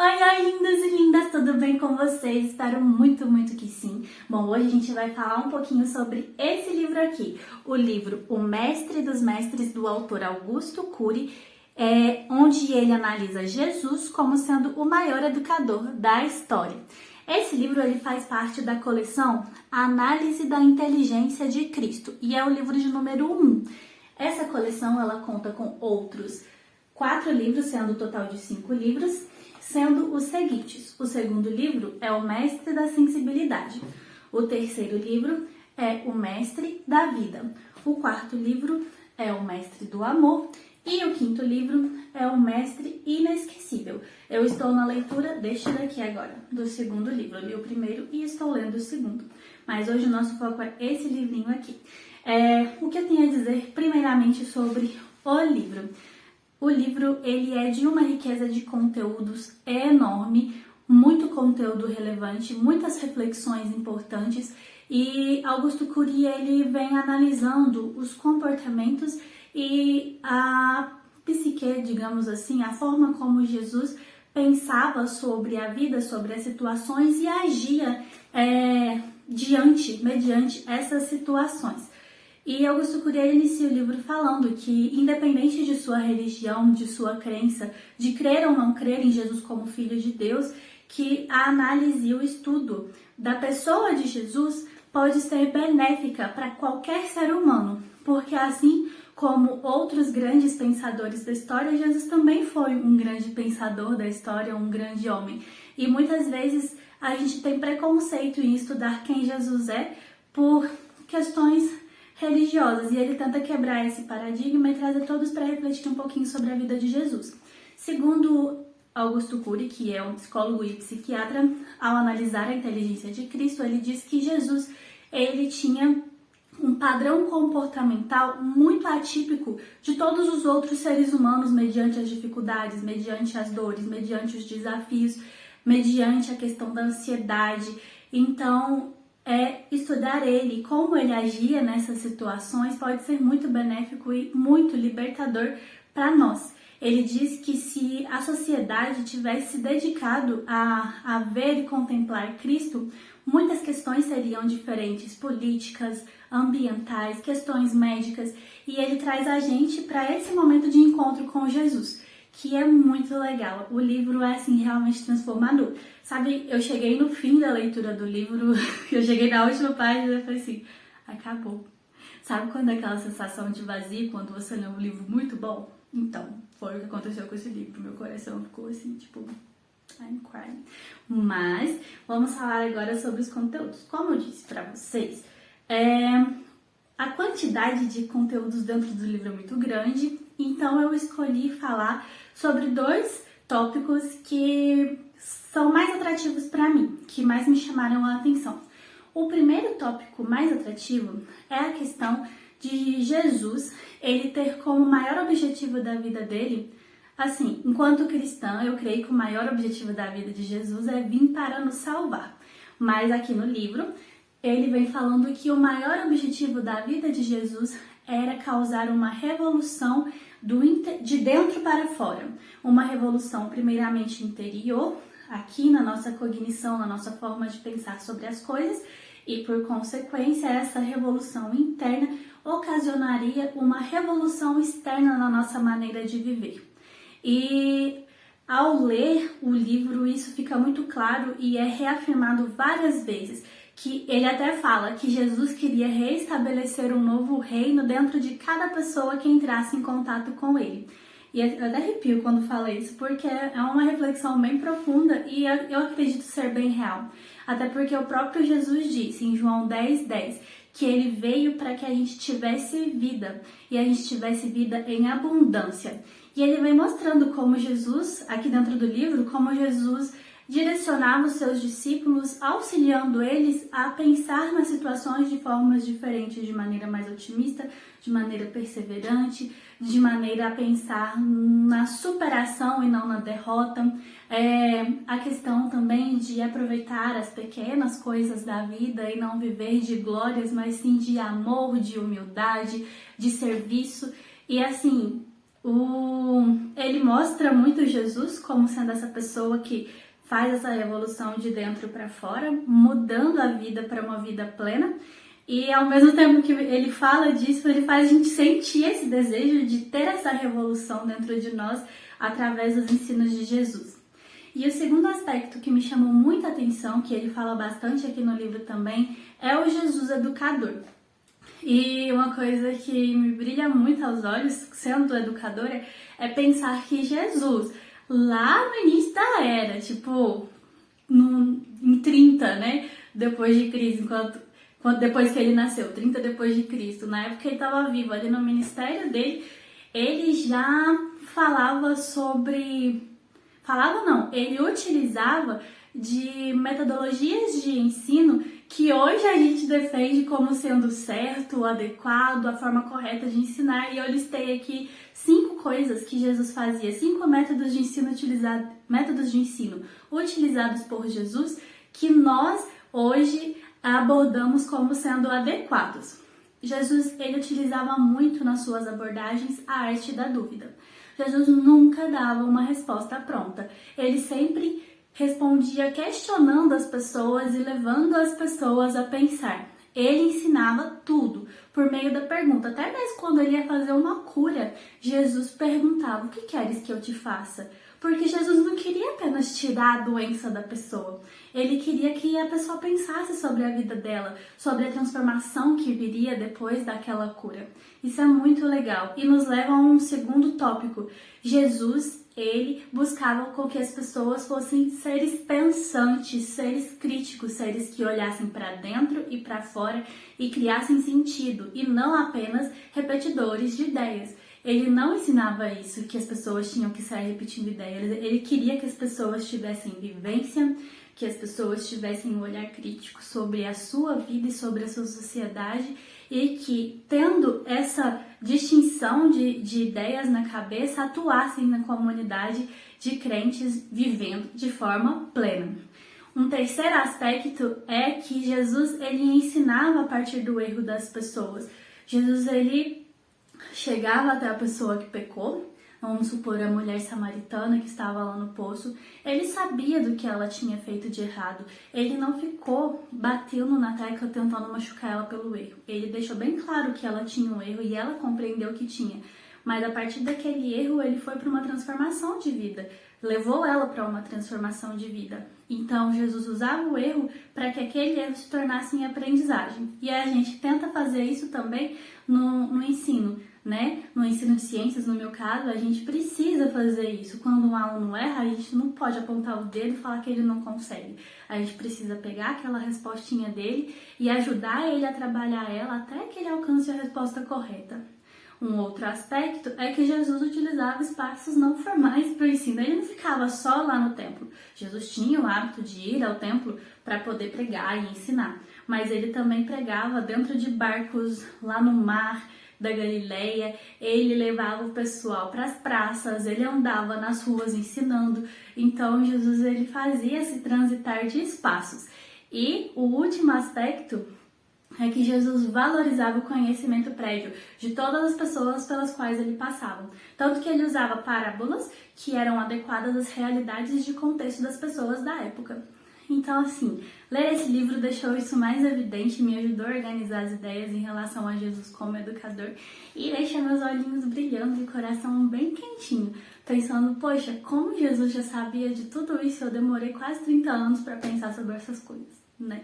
Oi, oi, lindos e lindas, tudo bem com vocês? Espero muito, muito que sim. Bom, hoje a gente vai falar um pouquinho sobre esse livro aqui, o livro O Mestre dos Mestres, do autor Augusto Cury, onde ele analisa Jesus como sendo o maior educador da história. Esse livro ele faz parte da coleção Análise da Inteligência de Cristo e é o livro de número 1. Essa coleção ela conta com outros 4 livros, sendo o total de 5 livros, sendo os seguintes. O segundo livro é O Mestre da Sensibilidade. O terceiro livro é O Mestre da Vida. O quarto livro é O Mestre do Amor. E o quinto livro é O Mestre Inesquecível. Eu estou na leitura deste daqui agora, do segundo livro. Eu li o primeiro e estou lendo o segundo. Mas hoje o nosso foco é esse livrinho aqui. O que eu tenho a dizer primeiramente sobre o livro? O livro ele é de uma riqueza de conteúdos enorme, muito conteúdo relevante, muitas reflexões importantes e Augusto Cury ele vem analisando os comportamentos e a psique, digamos assim, a forma como Jesus pensava sobre a vida, sobre as situações e agia mediante essas situações. E Augusto Cury inicia o livro falando que, independente de sua religião, de sua crença, de crer ou não crer em Jesus como Filho de Deus, que a análise e o estudo da pessoa de Jesus pode ser benéfica para qualquer ser humano, porque assim como outros grandes pensadores da história, Jesus também foi um grande pensador da história, um grande homem. E muitas vezes a gente tem preconceito em estudar quem Jesus é por questões religiosas, e ele tenta quebrar esse paradigma e trazer todos para refletir um pouquinho sobre a vida de Jesus. Segundo Augusto Cury, que é um psicólogo e psiquiatra, ao analisar a inteligência de Cristo, ele diz que Jesus ele tinha um padrão comportamental muito atípico de todos os outros seres humanos mediante as dificuldades, mediante as dores, mediante os desafios, mediante a questão da ansiedade. Então, estudar ele, como ele agia nessas situações, pode ser muito benéfico e muito libertador para nós. Ele diz que se a sociedade tivesse se dedicado a ver e contemplar Cristo, muitas questões seriam diferentes, políticas, ambientais, questões médicas, e ele traz a gente para esse momento de encontro com Jesus, que é muito legal. O livro é, assim, realmente transformador. Sabe, eu cheguei no fim da leitura do livro, eu cheguei na última página e falei assim, acabou. Sabe quando é aquela sensação de vazio quando você lê um livro muito bom? Então, foi o que aconteceu com esse livro. Meu coração ficou assim, tipo, I'm crying. Mas, vamos falar agora sobre os conteúdos. Como eu disse pra vocês, a quantidade de conteúdos dentro do livro é muito grande, então eu escolhi falar sobre 2 tópicos que são mais atrativos para mim, que mais me chamaram a atenção. O primeiro tópico mais atrativo é a questão de Jesus, ele ter como maior objetivo da vida dele, assim, enquanto cristã, eu creio que o maior objetivo da vida de Jesus é vir para nos salvar. Mas aqui no livro, ele vem falando que o maior objetivo da vida de Jesus era causar uma revolução de dentro para fora. Uma revolução primeiramente interior, aqui na nossa cognição, na nossa forma de pensar sobre as coisas, e por consequência essa revolução interna ocasionaria uma revolução externa na nossa maneira de viver. E ao ler o livro isso fica muito claro e é reafirmado várias vezes, que ele até fala que Jesus queria reestabelecer um novo reino dentro de cada pessoa que entrasse em contato com ele. E eu até arrepio quando falo isso, porque é uma reflexão bem profunda e eu acredito ser bem real. Até porque o próprio Jesus disse em João 10:10 que ele veio para que a gente tivesse vida, e a gente tivesse vida em abundância. E ele vem mostrando como Jesus, aqui dentro do livro, como Jesus direcionava os seus discípulos, auxiliando eles a pensar nas situações de formas diferentes, de maneira mais otimista, de maneira perseverante, de maneira a pensar na superação e não na derrota. A questão também de aproveitar as pequenas coisas da vida e não viver de glórias, mas sim de amor, de humildade, de serviço. E assim, Ele mostra muito Jesus como sendo essa pessoa que faz essa revolução de dentro para fora, mudando a vida para uma vida plena. E ao mesmo tempo que ele fala disso, ele faz a gente sentir esse desejo de ter essa revolução dentro de nós através dos ensinos de Jesus. E o segundo aspecto que me chamou muita atenção, que ele fala bastante aqui no livro também, é o Jesus educador. E uma coisa que me brilha muito aos olhos, sendo educadora, é pensar que Jesus, lá no início da era, tipo, em 30, né, depois de Cristo, depois que ele nasceu, 30 depois de Cristo, na época que ele estava vivo, ali no ministério dele, ele já falava sobre... Falava não, ele utilizava de metodologias de ensino que hoje a gente defende como sendo certo, adequado, a forma correta de ensinar. E eu listei aqui 5 coisas que Jesus fazia, 5 métodos de ensino utilizados por Jesus que nós hoje abordamos como sendo adequados. Jesus, ele utilizava muito nas suas abordagens a arte da dúvida. Jesus nunca dava uma resposta pronta. Ele sempre respondia questionando as pessoas e levando as pessoas a pensar. Ele ensinava tudo por meio da pergunta. Até mesmo quando ele ia fazer uma cura, Jesus perguntava: o que queres que eu te faça? Porque Jesus não queria apenas tirar a doença da pessoa. Ele queria que a pessoa pensasse sobre a vida dela, sobre a transformação que viria depois daquela cura. Isso é muito legal e nos leva a um segundo tópico. Jesus, ele buscava com que as pessoas fossem seres pensantes, seres críticos, seres que olhassem para dentro e para fora e criassem sentido, e não apenas repetidores de ideias. Ele não ensinava isso, que as pessoas tinham que sair repetindo ideias. Ele queria que as pessoas tivessem vivência, que as pessoas tivessem um olhar crítico sobre a sua vida e sobre a sua sociedade, e que, tendo essa distinção de ideias na cabeça, atuassem na comunidade de crentes vivendo de forma plena. Um terceiro aspecto é que Jesus, ele ensinava a partir do erro das pessoas. Jesus, ele chegava até a pessoa que pecou, vamos supor a mulher samaritana que estava lá no poço, ele sabia do que ela tinha feito de errado, ele não ficou batendo na tecla tentando machucar ela pelo erro, ele deixou bem claro que ela tinha um erro e ela compreendeu que tinha, mas a partir daquele erro ele foi para uma transformação de vida, levou ela para uma transformação de vida. Então Jesus usava o erro para que aquele erro se tornasse em aprendizagem, e a gente tenta fazer isso também no ensino, né? No ensino de ciências, no meu caso, a gente precisa fazer isso. Quando um aluno erra, a gente não pode apontar o dedo e falar que ele não consegue. A gente precisa pegar aquela respostinha dele e ajudar ele a trabalhar ela até que ele alcance a resposta correta. Um outro aspecto é que Jesus utilizava espaços não formais para o ensino. Ele não ficava só lá no templo. Jesus tinha o hábito de ir ao templo para poder pregar e ensinar. Mas ele também pregava dentro de barcos lá no mar da Galileia, ele levava o pessoal para as praças, ele andava nas ruas ensinando. Então Jesus, ele fazia esse transitar de espaços. E o último aspecto é que Jesus valorizava o conhecimento prévio de todas as pessoas pelas quais ele passava. Tanto que ele usava parábolas que eram adequadas às realidades de contexto das pessoas da época. Então, assim, ler esse livro deixou isso mais evidente, me ajudou a organizar as ideias em relação a Jesus como educador e deixa meus olhinhos brilhando e o coração bem quentinho, pensando, poxa, como Jesus já sabia de tudo isso, eu demorei quase 30 anos para pensar sobre essas coisas, né?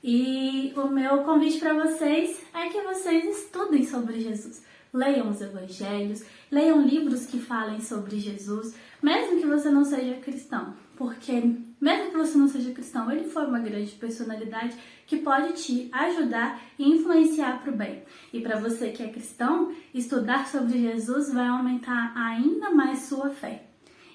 E o meu convite para vocês é que vocês estudem sobre Jesus. Leiam os evangelhos, leiam livros que falem sobre Jesus, mesmo que você não seja cristão, porque mesmo que você não seja cristão, ele foi uma grande personalidade que pode te ajudar e influenciar para o bem. E para você que é cristão, estudar sobre Jesus vai aumentar ainda mais sua fé.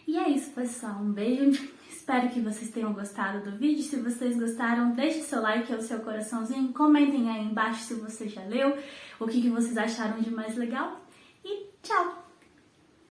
E é isso, pessoal. Um beijo. Espero que vocês tenham gostado do vídeo. Se vocês gostaram, deixe seu like ou seu coraçãozinho. Comentem aí embaixo se você já leu, o que vocês acharam de mais legal. E tchau!